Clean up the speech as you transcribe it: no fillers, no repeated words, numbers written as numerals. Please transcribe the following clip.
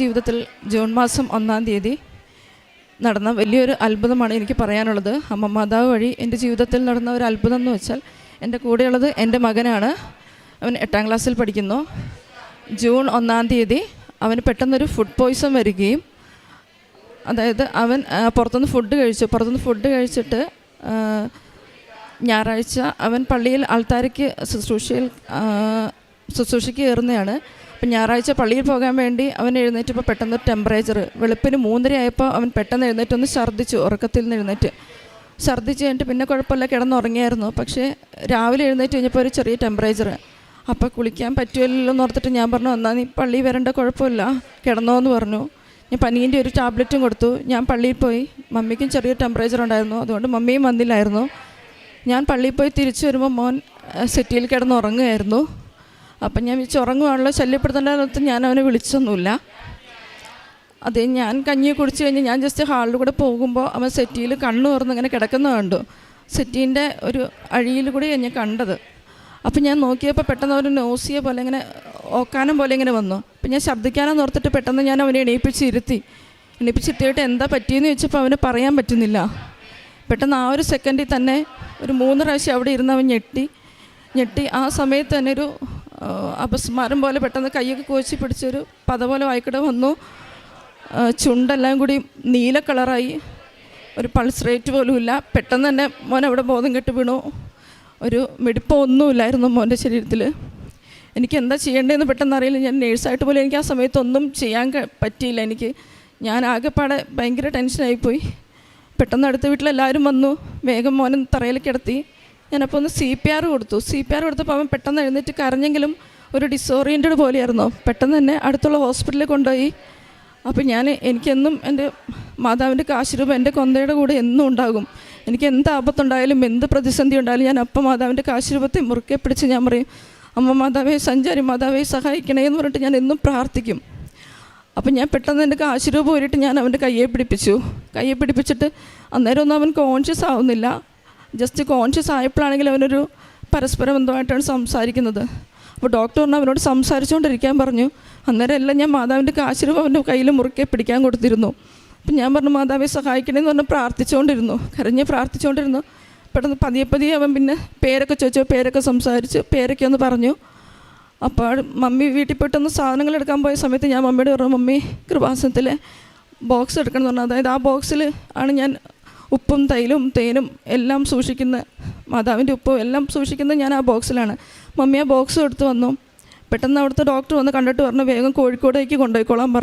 ജീവിതത്തിൽ ജൂൺ മാസം 1-ാം തീയതി നടന്ന വലിയൊരു അത്ഭുതമാണ് എനിക്ക് പറയാനുള്ളത്. അമ്മ മാതാവ് വഴി എൻ്റെ ജീവിതത്തിൽ നടന്ന ഒരു അത്ഭുതം എന്ന് വെച്ചാൽ, എൻ്റെ കൂടെയുള്ളത് എൻ്റെ മകനാണ്. അവൻ 8-ാം ക്ലാസ്സിൽ പഠിക്കുന്നു. ജൂൺ 1-ാം തീയതി അവന് പെട്ടെന്നൊരു ഫുഡ് പോയ്സൺ വരികയും, അതായത് അവൻ പുറത്തുനിന്ന് ഫുഡ് കഴിച്ചിട്ട് ഞായറാഴ്ച അവൻ പള്ളിയിൽ ആൾത്താരയ്ക്ക് ശുശ്രൂഷയ്ക്ക് കയറുന്നതാണ്. അപ്പം ഞായറാഴ്ച പള്ളിയിൽ പോകാൻ വേണ്ടി അവൻ എഴുന്നേറ്റപ്പോൾ പെട്ടെന്ന് ടെമ്പറേച്ചർ വെളുപ്പിന് 3:30 ആയപ്പോൾ അവൻ പെട്ടെന്ന് എഴുന്നേറ്റ് ഒന്ന് ഛർദ്ദിച്ചു. ഉറക്കത്തിൽ നിന്ന് ഛർദ്ദിച്ച് കഴിഞ്ഞിട്ട് പിന്നെ കുഴപ്പമില്ല, കിടന്നുറങ്ങിയായിരുന്നു. പക്ഷേ രാവിലെ എഴുന്നേറ്റ് കഴിഞ്ഞപ്പോൾ ഒരു ചെറിയ ടെമ്പറേച്ചർ. അപ്പോൾ കുളിക്കാൻ പറ്റുമല്ലോ എന്ന് ഓർത്തിട്ട് ഞാൻ പറഞ്ഞു, എന്നാൽ നീ പള്ളിയിൽ വരേണ്ട, കുഴപ്പമില്ല, കിടന്നോ എന്ന് പറഞ്ഞു. ഞാൻ പനീൻ്റെ ഒരു ടാബ്ലറ്റും കൊടുത്തു. ഞാൻ പള്ളിയിൽ പോയി. മമ്മിക്കും ചെറിയ ടെമ്പറേച്ചർ ഉണ്ടായിരുന്നു, അതുകൊണ്ട് മമ്മിയും വന്നില്ലായിരുന്നു. ഞാൻ പള്ളിയിൽ പോയി തിരിച്ചു വരുമ്പോൾ മോൻ സെറ്റിയിൽ കിടന്ന് ഉറങ്ങുമായിരുന്നു. അപ്പം ഞാൻ ഉറങ്ങുവാണല്ലോ, ശല്യപ്പെടുത്തേണ്ടത് ഞാൻ അവനെ വിളിച്ചൊന്നുമില്ല. അതേ ഞാൻ കഞ്ഞി കുടിച്ച് കഴിഞ്ഞ് ഞാൻ ജസ്റ്റ് ഹാളിൽ കൂടെ പോകുമ്പോൾ അവൻ സെറ്റിയിൽ കണ്ണു തുറന്ന് ഇങ്ങനെ കിടക്കുന്നത് കണ്ടു. സെറ്റീൻ്റെ ഒരു അഴിയിൽ കൂടി ഞാൻ കണ്ടത്. അപ്പം ഞാൻ നോക്കിയപ്പോൾ പെട്ടെന്ന് ഒരു നോസിയ പോലെ ഇങ്ങനെ ഓക്കാനം പോലെ ഇങ്ങനെ വന്നു. അപ്പം ഞാൻ ശബ്ദിക്കാനെന്ന് ഓർത്തിട്ട് പെട്ടെന്ന് ഞാൻ അവനെ എണീപ്പിച്ചിരുത്തിയിട്ട് എന്താ പറ്റിയെന്ന് ചോദിച്ചപ്പോൾ അവന് പറയാൻ പറ്റുന്നില്ല. പെട്ടെന്ന് ആ ഒരു സെക്കൻഡിൽ തന്നെ ഒരു 3 പ്രാവശ്യം അവിടെ ഇരുന്ന് അവൻ ഞെട്ടി. ആ സമയത്ത് തന്നെ ഒരു അപസ്മാരം പോലെ പെട്ടെന്ന് കൈയൊക്കെ കോച്ചി പിടിച്ചൊരു പത പോലെ വായിക്കിടെ വന്നു. ചുണ്ടെല്ലാം കൂടി നീല കളറായി. ഒരു പൾസ് റേറ്റ് പോലും ഇല്ല. പെട്ടെന്ന് തന്നെ മോൻ അവിടെ ബോധം കെട്ട് വീണു. ഒരു മിടിപ്പോ ഒന്നുമില്ലായിരുന്നു മോൻ്റെ ശരീരത്തിൽ. എനിക്ക് എന്താ ചെയ്യേണ്ടതെന്ന് പെട്ടെന്ന് അറിയില്ല. ഞാൻ നേഴ്സായിട്ട് പോലും എനിക്ക് ആ സമയത്തൊന്നും ചെയ്യാൻ പറ്റിയില്ല. ഞാൻ ആകെപ്പാടെ ഭയങ്കര ടെൻഷനായിപ്പോയി. പെട്ടെന്ന് അടുത്ത വീട്ടിലെല്ലാവരും വന്നു. വേഗം മോനെ തറയിൽ കിടത്തി. ഞാനപ്പോൾ ഒന്ന് CPR കൊടുത്തപ്പോൾ അവൻ പെട്ടെന്ന് എഴുന്നേറ്റ് കരഞ്ഞെങ്കിലും ഒരു ഡിസോറിയൻറ്റഡ് പോലെയായിരുന്നു. പെട്ടെന്ന് തന്നെ അടുത്തുള്ള ഹോസ്പിറ്റലിൽ കൊണ്ടുപോയി. അപ്പോൾ എനിക്കെന്നും എൻ്റെ മാതാവിൻ്റെ കാശുരൂപം എൻ്റെ കൊന്തയുടെ കൂടെ എന്നും ഉണ്ടാകും. എനിക്ക് എന്ത് ആപത്തുണ്ടായാലും എന്ത് പ്രതിസന്ധി ഉണ്ടായാലും ഞാൻ അപ്പം മാതാവിൻ്റെ കാശുരൂപത്തെ മുറുക്കെ പിടിച്ച് ഞാൻ പറയും, അമ്മ മാതാവേ, സഞ്ചാരി മാതാവേ, സഹായിക്കണേ എന്ന് പറഞ്ഞിട്ട് ഞാൻ എന്നും പ്രാർത്ഥിക്കും. അപ്പം ഞാൻ പെട്ടെന്ന് എൻ്റെ കാശുരൂപം ഊരിയിട്ട് ഞാൻ അവൻ്റെ കയ്യെ പിടിപ്പിച്ചിട്ട് അന്നേരം ഒന്നും അവൻ കോൺഷ്യസ് ആവുന്നില്ല. ജസ്റ്റ് കോൺഷ്യസ് ആയപ്പോഴാണെങ്കിൽ അവനൊരു പരസ്പര ബന്ധമായിട്ടാണ് സംസാരിക്കുന്നത്. അപ്പോൾ ഡോക്ടർ പറഞ്ഞു അവനോട് സംസാരിച്ചുകൊണ്ടിരിക്കാൻ പറഞ്ഞു. അന്നേരം എല്ലാം ഞാൻ മാതാവിൻ്റെ കാശുരൂപം അവൻ്റെ കയ്യിൽ മുറുക്കെ പിടിക്കാൻ കൊടുത്തിരുന്നു. അപ്പം ഞാൻ പറഞ്ഞു, മാതാവെ സഹായിക്കണേന്ന് പറഞ്ഞ് പ്രാർത്ഥിച്ചുകൊണ്ടിരുന്നു. പെട്ടെന്ന് പതിയെ അവൻ പിന്നെ പേരൊക്കെ ചോദിച്ചു, പേരൊക്കെ സംസാരിച്ച് പേരൊക്കെ ഒന്ന് പറഞ്ഞു. അപ്പോൾ മമ്മി വീട്ടിൽ പോയിട്ടൊന്ന് സാധനങ്ങൾ എടുക്കാൻ പോയ സമയത്ത് ഞാൻ മമ്മിയോട് പറഞ്ഞു, മമ്മി കൃപാസനത്തിലെ ബോക്സ് എടുക്കണം എന്ന് പറഞ്ഞു. അതായത് ആ ബോക്സിൽ ആണ് ഞാൻ ഉപ്പും തൈലും തേനും എല്ലാം സൂക്ഷിക്കുന്ന, മാതാവിൻ്റെ ഉപ്പും എല്ലാം സൂക്ഷിക്കുന്നത് ഞാൻ ആ ബോക്സിലാണ്. മമ്മി ആ ബോക്സ് എടുത്ത് വന്നു. പെട്ടെന്ന് അവിടുത്തെ ഡോക്ടർ വന്ന് കണ്ടിട്ട് പറഞ്ഞു, വേഗം കോഴിക്കോടേക്ക് കൊണ്ടുപോയിക്കോളാൻ പറഞ്ഞു.